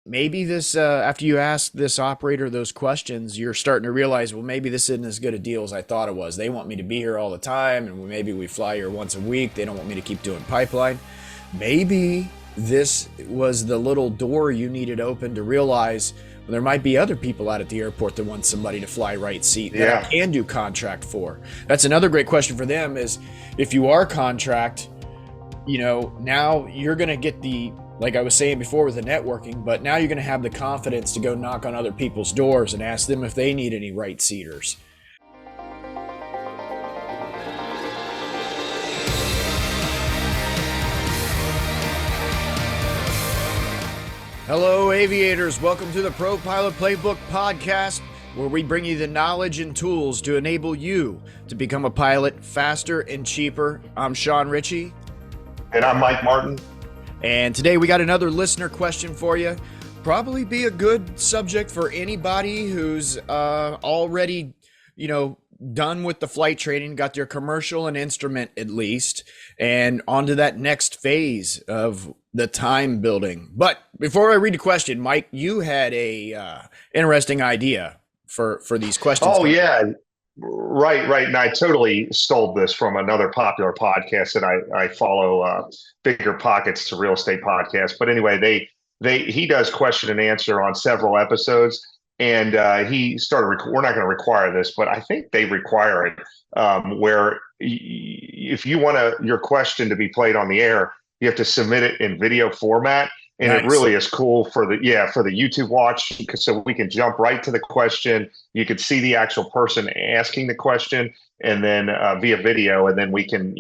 maybe this after you ask this operator those questions, you're starting to realize, well, maybe this isn't as good a deal as I thought it was. They want me to be here all the time, and maybe we fly here once a week. They don't want me to keep doing pipeline. Maybe this was the little door you needed open to realize, well, there might be other people out at the airport that want somebody to fly right seat that I Yeah. can do contract for. That's another great question for them is, if you are contract, now you're going to get the, like I was saying before with the networking, but now you're going to have the confidence to go knock on other people's doors and ask them if they need any right seaters. Hello, aviators. Welcome to the Pro Pilot Playbook podcast, where we bring you the knowledge and tools to enable you to become a pilot faster and cheaper. I'm Sean Ritchie. And I'm Mike Martin. And today we got another listener question for you. Probably be a good subject for anybody who's already, done with the flight training, got their commercial and instrument at least, and onto that next phase of the time building. But before I read the question, Mike, you had a interesting idea for these questions. Oh, yeah. Right. And I totally stole this from another popular podcast that I follow, Bigger Pockets to Real Estate Podcast. But anyway, he does question and answer on several episodes. And he started, we're not going to require this, but I think they require it, where if you want your question to be played on the air, you have to submit it in video format. And Nice. It really is cool for the YouTube watch, so we can jump right to the question. You can see the actual person asking the question, and then via video, and then we can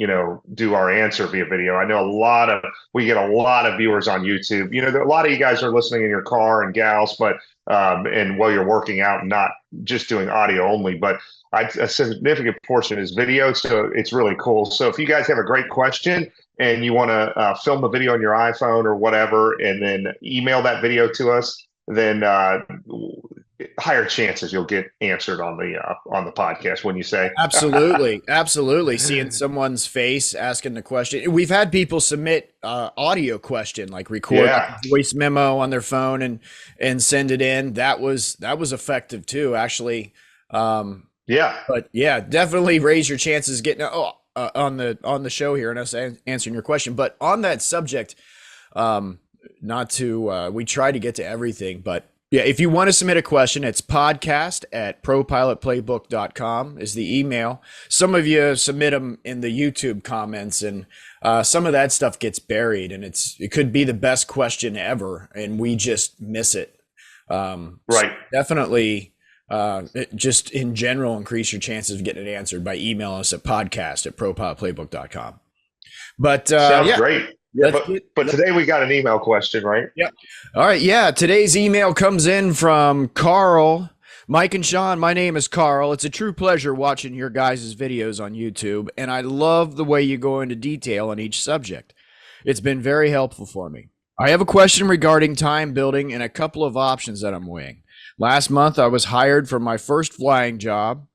do our answer via video. I know we get a lot of viewers on YouTube. A lot of you guys are listening in your car and gals, but and while you're working out, and not just doing audio only, but a significant portion is video, so it's really cool. So if you guys have a great question and you want to film the video on your iPhone or whatever, and then email that video to us, then higher chances you'll get answered on the podcast when you say. Absolutely. Seeing someone's face asking the question. We've had people submit audio question, like record Yeah. a voice memo on their phone and send it in. That was effective too, actually. Yeah. But yeah, definitely raise your chances getting on the show here and us answering your question. But on that subject, we try to get to everything, but yeah, if you want to submit a question, it's podcast@propilotplaybook.com is the email. Some of you submit them in the YouTube comments, and some of that stuff gets buried, and it could be the best question ever, and we just miss it. Right. So definitely, just in general, increase your chances of getting it answered by emailing us at podcast@propilotplaybook.com. But Sounds great. Yeah, but let's- today we got an email question, right? Yep. All right. Yeah. Today's email comes in from Karl. Mike and Sean, my name is Karl. It's a true pleasure watching your guys' videos on YouTube, and I love the way you go into detail on each subject. It's been very helpful for me. I have a question regarding time building and a couple of options that I'm weighing. Last month, I was hired for my first flying job.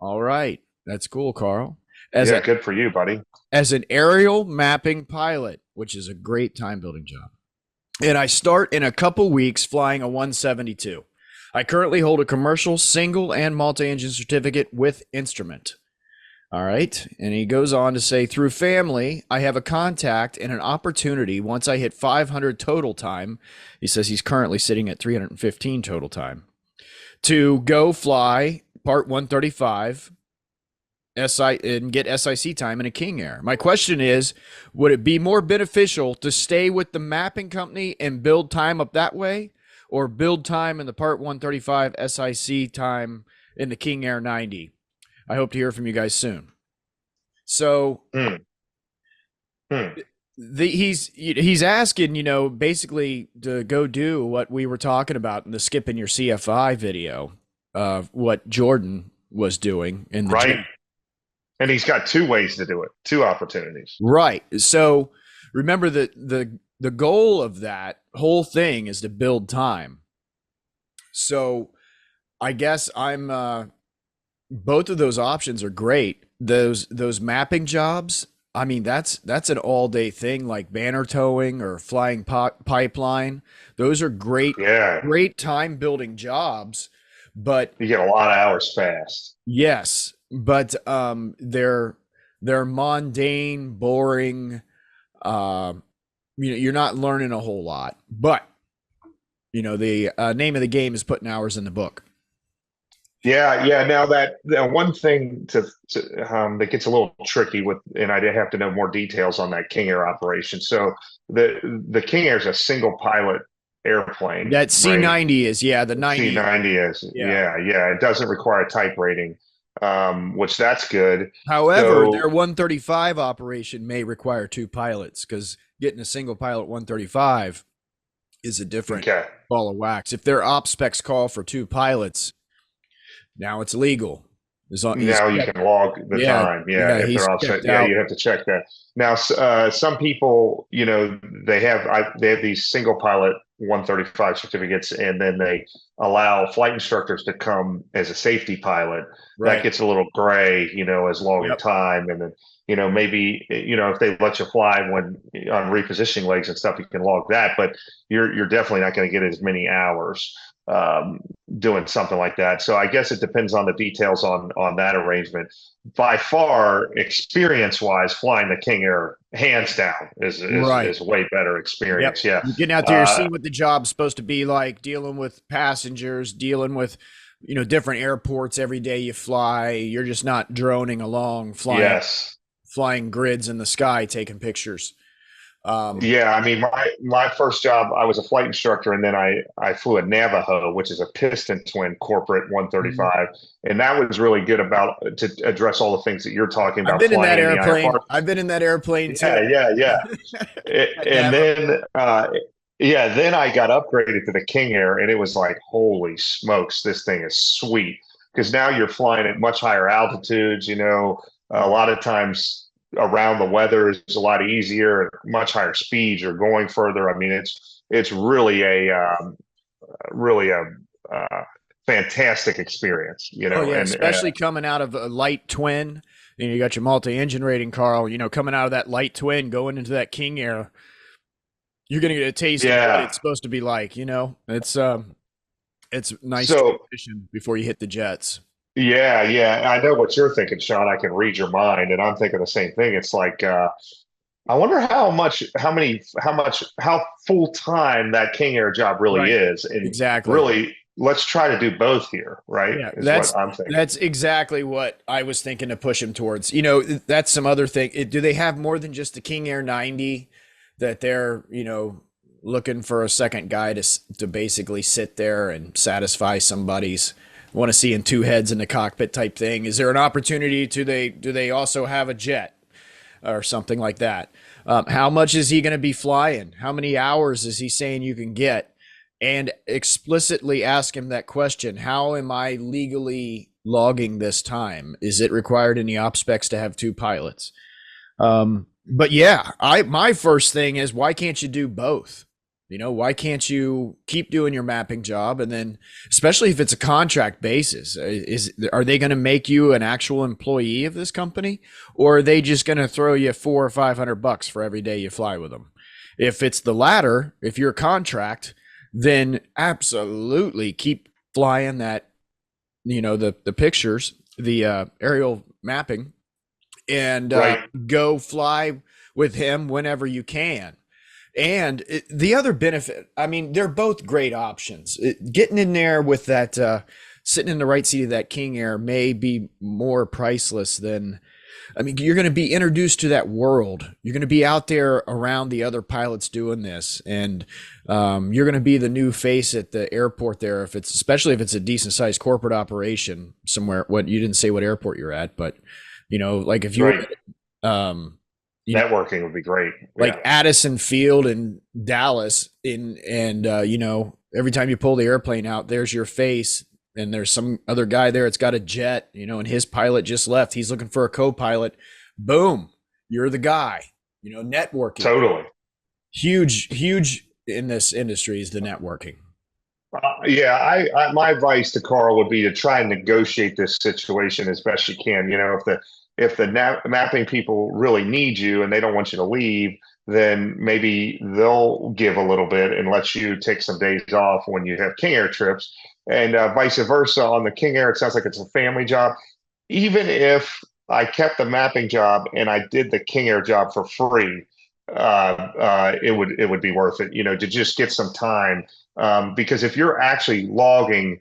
All right. That's cool, Karl. Good for you, buddy. As an aerial mapping pilot, which is a great time building job. And I start in a couple weeks flying a 172. I currently hold a commercial single and multi-engine certificate with instrument. All right. And he goes on to say, through family, I have a contact and an opportunity once I hit 500 total time. He says he's currently sitting at 315 total time to go fly Part 135 and get SIC time in a King Air. My question is, would it be more beneficial to stay with the mapping company and build time up that way, or build time in the Part 135 SIC time in the King Air 90? I hope to hear from you guys soon. So he's asking, basically to go do what we were talking about in the skipping your CFI video of what Jordan was doing in the Right. gym. And he's got two ways to do it, two opportunities. Right. So remember that the goal of that whole thing is to build time. So I guess I'm both of those options are great. Those mapping jobs, I mean, that's an all day thing, like banner towing or flying pipeline. Those are Yeah, great time building jobs, but you get a lot of hours fast. yes, but they're mundane, boring. Um, you're not learning a whole lot, but the name of the game is putting hours in the book. Yeah, yeah. Now that one thing that gets a little tricky with, and I did have to know more details on that King Air operation. So the King Air is a single pilot airplane, That right? C-90 is, yeah, the 90. C-90 is, Yeah. yeah, yeah. It doesn't require a type rating, which that's good. However, So their 135 operation may require two pilots because getting a single pilot 135 is a different okay. ball of wax. If their op specs call for two pilots, now it's legal. He's Now you checked, can log the yeah, time. Yeah, yeah, if he's they're offset. checked Yeah, out. you have to check that. Now, some people, they have these single pilot 135 certificates, and then they allow flight instructors to come as a safety pilot. That Right. gets a little gray, as logging Yep. time, and then maybe if they let you fly when on repositioning legs and stuff, you can log that. But you're definitely not going to get as many hours. Um, Doing something like that. So I guess it depends on the details on that arrangement. By far, experience wise, flying the King Air hands down Right. is way better Yep. experience. Yeah. You're getting out there, you're Uh, seeing what the job's supposed to be like, dealing with passengers, dealing with, different airports every day you fly. You're just not droning along, yes. flying grids in the sky, taking pictures. Um, Yeah, I mean, my first job, I was a flight instructor, and then I flew a Navajo, which is a piston twin corporate Mhm. 135, and that was really good about to address all the things that you're talking I've about been in flying that in the airplane. IFR. I've been in that airplane too. Yeah, yeah, yeah. That And Navajo. then yeah, then I got upgraded to the King Air, and it was like, holy smokes, this thing is sweet. Because now you're flying at much higher altitudes, a Mhm. lot of times around the weather is a lot easier, much higher speeds, you're going further. I mean, it's really a uh, fantastic experience, Oh yeah, and especially coming out of a light twin. You got your multi-engine rating, Carl. Coming out of that light twin, going into that King Air, you're gonna get a taste of what yeah. it's supposed to be like. It's nice So transition before you hit the jets. yeah, yeah, I know what you're thinking, Sean. I can read your mind, and I'm thinking the same thing. It's like I wonder how full time that King Air job really Right. is, and Exactly. really, let's try to do both here, right? Yeah, Is what I'm thinking. that's exactly what I was thinking to push him towards. That's some other thing. Do they have more than just the King Air 90 that they're, looking for a second guy to basically sit there and satisfy somebody's want to see in two heads in the cockpit type thing? Is there an opportunity to they do they also have a jet or something like that? How much is he going to be flying? How many hours is he saying you can get? And explicitly ask him that question. How am I legally logging this time? Is it required in the op specs to have two pilots? But yeah, my first thing is, why can't you do both? Why can't you keep doing your mapping job, and then, especially if it's a contract basis, are they going to make you an actual employee of this company, or are they just going to throw you $400 or $500 for every day you fly with them? If it's the latter, if you're a contract, then absolutely keep flying that, the pictures, the aerial mapping, and Right, go fly with him whenever you can. And the other benefit, I mean, they're both great options. Getting in there with that, sitting in the right seat of that King Air may be more priceless than, I mean, you're going to be introduced to that world. You're going to be out there around the other pilots doing this, and you're going to be the new face at the airport there. Especially if it's a decent sized corporate operation somewhere. What you didn't say what airport you're at, but like if you were, right. um, Networking would be great. like Yeah, Addison Field in Dallas, and every time you pull the airplane out, there's your face, and there's some other guy there. It's got a jet, and his pilot just left. He's looking for a co-pilot. Boom, you're the guy. Networking, totally. huge in this industry is the networking. Yeah, my advice to Karl would be to try and negotiate this situation as best you can. If if the mapping people really need you and they don't want you to leave, then maybe they'll give a little bit and let you take some days off when you have King Air trips, and vice versa. On the King Air, it sounds like it's a family job. Even if I kept the mapping job and I did the King Air job for free, it would be worth it, to just get some time. Because if you're actually logging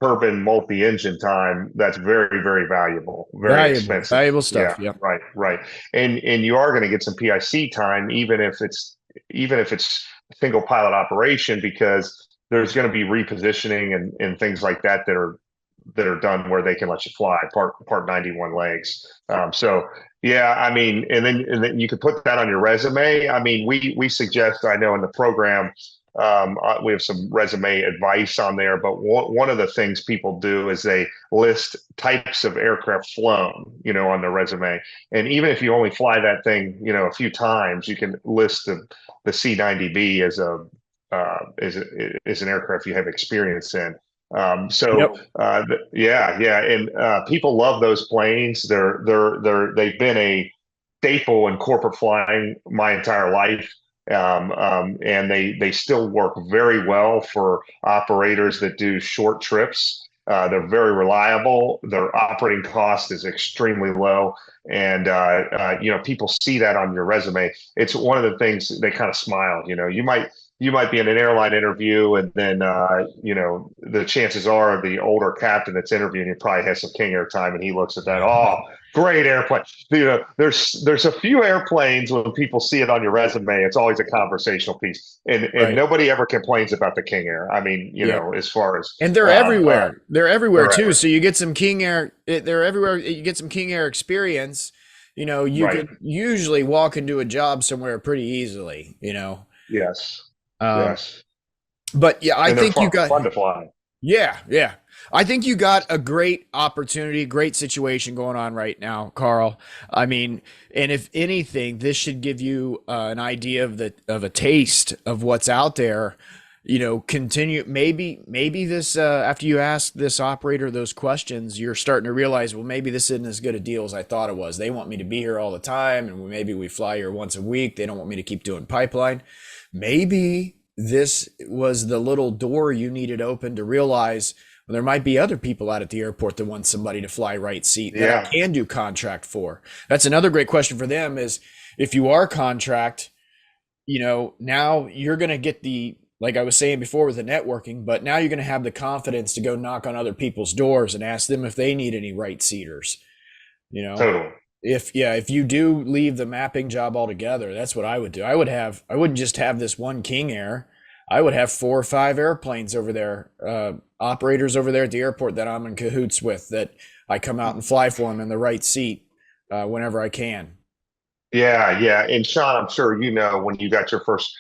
turbine multi-engine time, that's very, very valuable, very expensive. Valuable Yeah, stuff. Yeah. right, right. And you are going to get some PIC time, even if it's single pilot operation, because there's going to be repositioning and things like that are done where they can let you fly part 91 legs. So yeah, I mean, and then you could put that on your resume. I mean, we suggest, I know in the program, we have some resume advice on there, but one of the things people do is they list types of aircraft flown, on their resume. And even if you only fly that thing, a few times, you can list the C-90B as as an aircraft you have experience in. So Yep. yeah, yeah, and people love those planes. They've been a staple in corporate flying my entire life. And they still work very well for operators that do short trips. They're very reliable. Their operating cost is extremely low, and people see that on your resume. It's one of the things they kind of smile. You might be in an airline interview, and then the chances are the older captain that's interviewing you probably has some King Air time, and he looks at that. Oh, great airplane. There's a few airplanes when people see it on your resume, it's always a conversational piece, and Right. nobody ever complains about the King Air. I mean, Yep. as far as And they're everywhere. They're everywhere they're too. ever So you get some King Air. They're everywhere. You get some King Air experience. You right. could usually walk into a job somewhere pretty easily. Yes, Um, yes, but yeah, I and they're think you fun, got. fun to fly. Yeah, yeah. I think you got a great opportunity, great situation going on right now, Karl. I mean, and if anything, this should give you an idea of a taste of what's out there. Continue maybe this after you ask this operator those questions, you're starting to realize, well, maybe this isn't as good a deal as I thought it was. They want me to be here all the time, and maybe we fly here once a week. They don't want me to keep doing pipeline. Maybe this was the little door you needed open to realize, well, there might be other people out at the airport that want somebody to fly right seat that I Yeah, can do contract for. That's another great question for them is, if you are contract, now you're going to get like I was saying before with the networking, but now you're going to have the confidence to go knock on other people's doors and ask them if they need any right seaters, you know? totally. If you do leave the mapping job altogether, that's what I would do. I wouldn't just have this one King Air. I would have 4 or 5 airplanes over there, operators over there at the airport that I'm in cahoots with, that I come out and fly for them in the right seat whenever I can. Yeah, yeah. And Sean, I'm sure when you got your first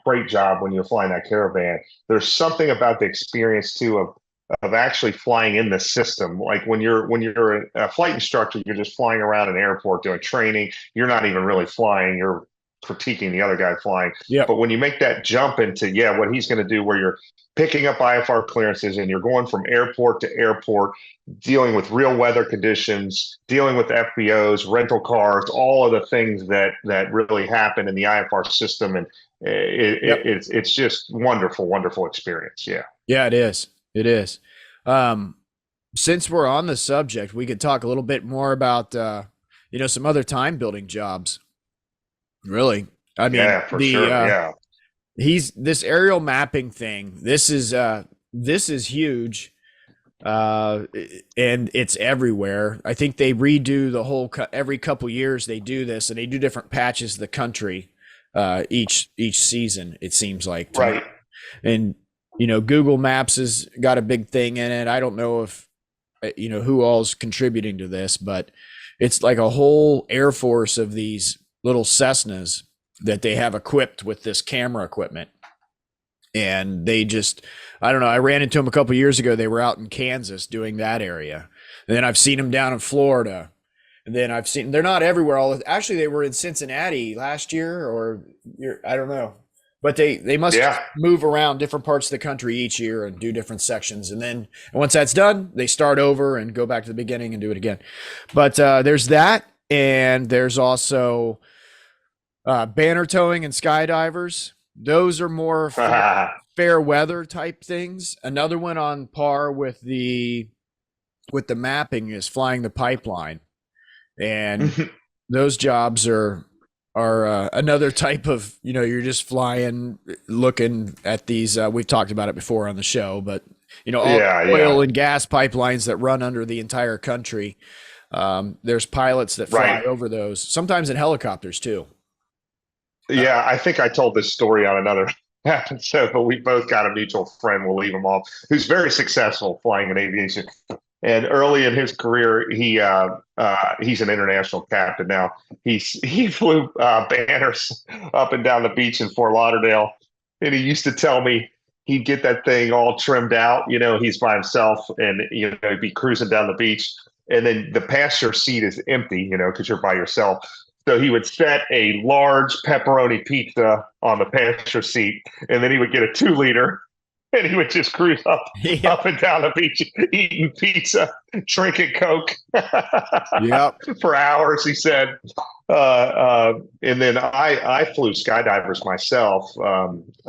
freight job when you're flying that Caravan, there's something about the experience too of actually flying in the system. Like when you're a flight instructor, you're just flying around an airport doing training. You're not even really flying. You're critiquing the other guy flying. But Yep. when you make that jump into what he's going to do, where you're picking up IFR clearances and you're going from airport to airport, dealing with real weather conditions, dealing with FBOs, rental cars, all of the things that really happen in the IFR system, and Yep. it's just wonderful, wonderful experience. Yeah. Yeah, it is. It is. Um, since we're on the subject, we could talk a little bit more about some other time building jobs. Really, I mean, Yeah, for sure. Yeah. he's this aerial mapping thing. This is huge, uh, and it's everywhere. I think they redo the whole every couple years they do this, and they do different patches of the country each season. It seems like to me, Right. and Google Maps has got a big thing in it. I don't know if who all's contributing to this, but it's like a whole air force of these little Cessnas that they have equipped with this camera equipment. And they just, I don't know, I ran into them a couple years ago. They were out in Kansas doing that area. And then I've seen them down in Florida. And then they're not everywhere. Actually, they were in Cincinnati last year, I don't know. but they must Yeah. move around different parts of the country each year and do different sections. And then once that's done, they start over and go back to the beginning and do it again. But there's that. And there's also banner towing and skydivers. Those are more fair weather type things. Another one on par with the mapping is flying the pipeline, and those jobs are another type of, you're just flying, looking at these. We've talked about it before on the show, but all oil and gas pipelines that run under the entire country. There's pilots that fly over those, sometimes in helicopters too. Yeah, I think I told this story on another episode, but we both got a mutual friend, we'll leave him off, who's very successful flying in aviation. And early in his career, he's an international captain now. He flew banners up and down the beach in Fort Lauderdale, and he used to tell me he'd get that thing all trimmed out. He's by himself, and he'd be cruising down the beach, and then the passenger seat is empty, because you're by yourself. So he would set a large pepperoni pizza on the passenger seat, and then he would get a 2-liter, and he would just cruise up and down the beach, eating pizza, drinking Coke for hours, he said. And then I flew skydivers myself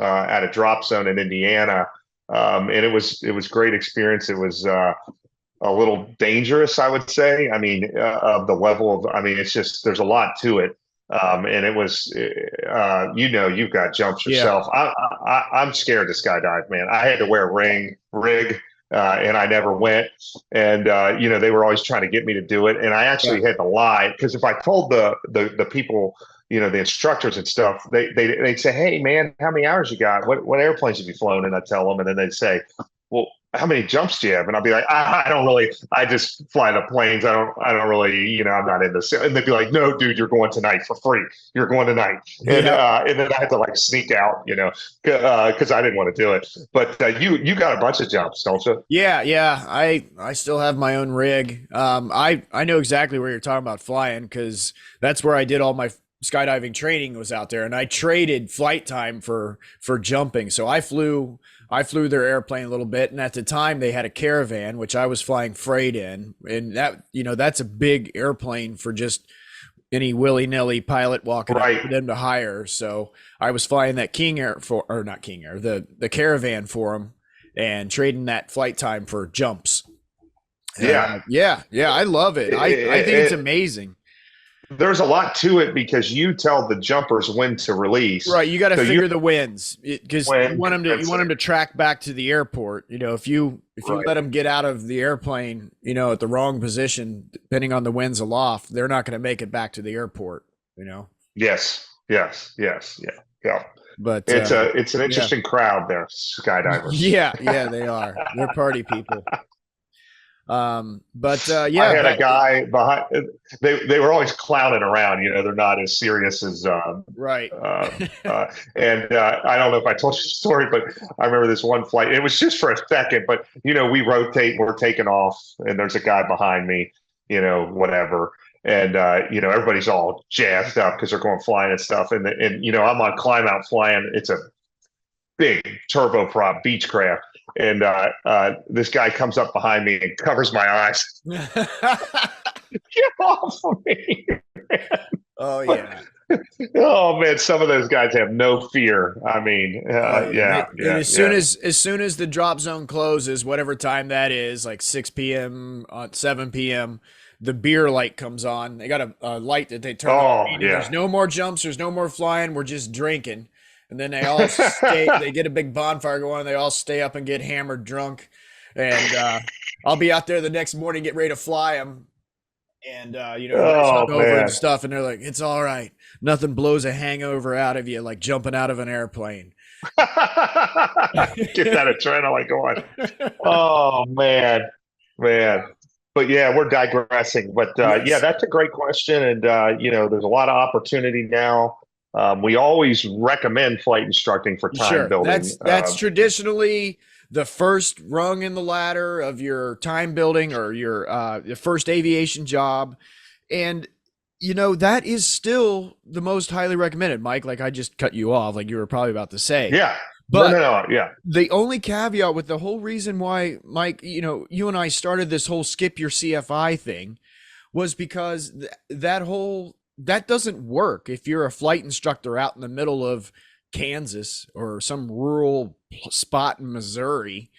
at a drop zone in Indiana, and it was great experience. It was a little dangerous, I would say. I mean, of the level of, it's just, there's a lot to it. And it was, you've got jumps yourself. Yeah. I'm scared to skydive, man. I had to wear a rig, and I never went. And, they were always trying to get me to do it. And I actually had to lie, because if I told the people, the instructors and stuff, they'd say, "Hey man, how many hours you got? What airplanes have you flown?" And I tell them, and then they'd say, "Well, how many jumps do you have?" And I'll be like, I just fly the planes. I don't really, I'm not in this. And they'd be like, "No, dude, you're going tonight for free. You're going tonight." And then I had to sneak out, because I didn't want to do it. But you got a bunch of jumps, don't you? Yeah. I still have my own rig. I know exactly where you're talking about flying, because that's where I did all my skydiving training, was out there, and I traded flight time for jumping. So I flew their airplane a little bit, and at the time they had a Caravan, which I was flying freight in, and that, that's a big airplane for just any willy-nilly pilot walking up for them to hire. So I was flying that the Caravan for them, and trading that flight time for jumps. Yeah, I love it. I think it's amazing. There's a lot to it, because you tell the jumpers when to release. Right, you got to figure the winds, because you want them to track back to the airport. If you let them get out of the airplane, at the wrong position, depending on the winds aloft, they're not going to make it back to the airport. Yes, yeah. But it's an interesting crowd there, skydivers. Yeah, they are. They're party people. I had a guy behind. They were always clowning around. They're not as serious as right. And I don't know if I told you the story, but I remember this one flight. It was just for a second, but we rotate. We're taking off, and there's a guy behind me. Whatever. And everybody's all jazzed up because they're going flying and stuff. And I'm on climb out flying. It's a big turboprop Beechcraft. And this guy comes up behind me and covers my eyes. Get off of me! Oh yeah. Oh man, some of those guys have no fear. I mean, as soon as the drop zone closes, whatever time that is, like 6 p.m. 7 p.m., the beer light comes on. They got a light that they turn on. There's no more jumps. There's no more flying. We're just drinking. And then they all they get a big bonfire going, and they all stay up and get hammered drunk. And I'll be out there the next morning, get ready to fly them. And, over and stuff. And they're like, "It's all right. Nothing blows a hangover out of you like jumping out of an airplane." Get that adrenaline going. Oh, man. But yeah, we're digressing. But that's a great question. And, there's a lot of opportunity now. We always recommend flight instructing for time building. That's traditionally the first rung in the ladder of your time building, or your first aviation job. And That is still the most highly recommended, Mike. Like I just cut you off, like you were probably about to say. Yeah. No, But no, no. Yeah. the only caveat with the whole reason why, Mike, you and I started this whole skip your CFI thing was because that doesn't work if you're a flight instructor out in the middle of Kansas or some rural spot in Missouri.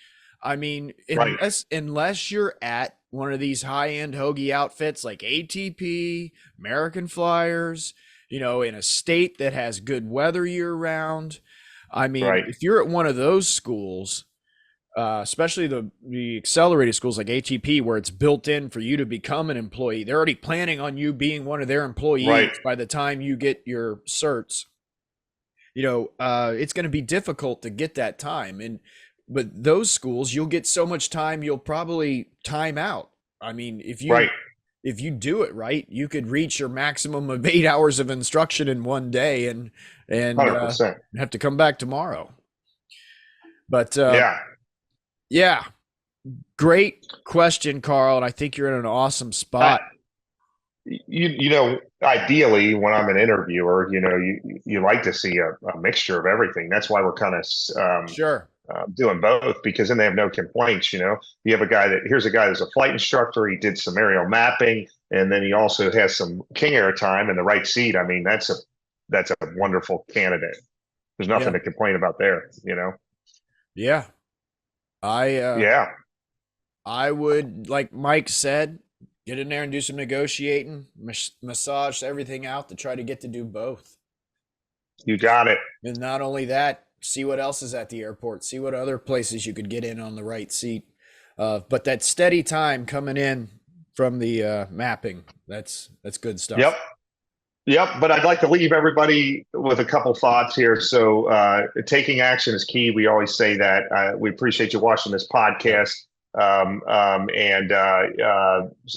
I mean, Right. unless you're at one of these high-end hoagie outfits like ATP, American Flyers, in a state that has good weather year round. I mean, Right. if you're at one of those schools, especially the accelerated schools like ATP, where it's built in for you to become an employee, they're already planning on you being one of their employees Right. by the time you get your certs. It's going to be difficult to get that time. But those schools, you'll get so much time, you'll probably time out. I mean, Right. if you do it right, you could reach your maximum of 8 hours of instruction in one day and 100%. have to come back tomorrow. But Yeah. yeah, great question, Karl. And I think you're in an awesome spot. Ideally, when I'm an interviewer, you like to see a mixture of everything. That's why we're kind of Sure. doing both, because then they have no complaints. You have here's a guy that's a flight instructor. He did some aerial mapping, and then he also has some King Air time in the right seat. I mean, that's a wonderful candidate. There's nothing to complain about there. Yeah. Yeah. I would, like Mike said, get in there and do some negotiating, massage everything out to try to get to do both. You got it. And not only that, see what else is at the airport, see what other places you could get in on the right seat. But that steady time coming in from the mapping, that's good stuff. Yep. But I'd like to leave everybody with a couple thoughts here. So taking action is key. We always say that. We appreciate you watching this podcast. And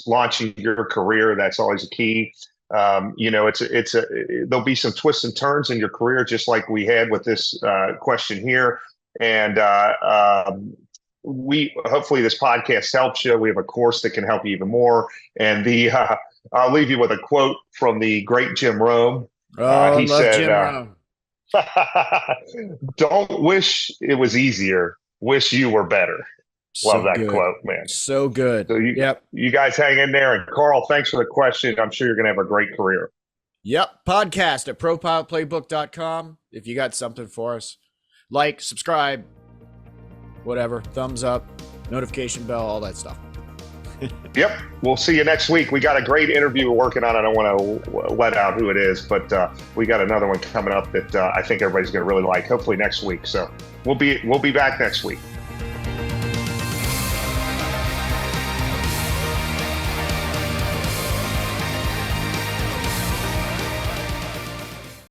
launching your career, that's always a key. There'll be some twists and turns in your career, just like we had with this question here. And hopefully this podcast helps you. We have a course that can help you even more. And I'll leave you with a quote from the great Jim Rome. He said, Jim Rome. "Don't wish it was easier. Wish you were better." Love that quote, man. So good. So you guys hang in there. And Karl, thanks for the question. I'm sure you're going to have a great career. Yep. Podcast at propilotplaybook.com. If you got something for us, like, subscribe, whatever, thumbs up, notification bell, all that stuff. Yep. We'll see you next week. We got a great interview we're working on. I don't want to let out who it is, but we got another one coming up that I think everybody's going to really like, hopefully next week. So we'll be back next week.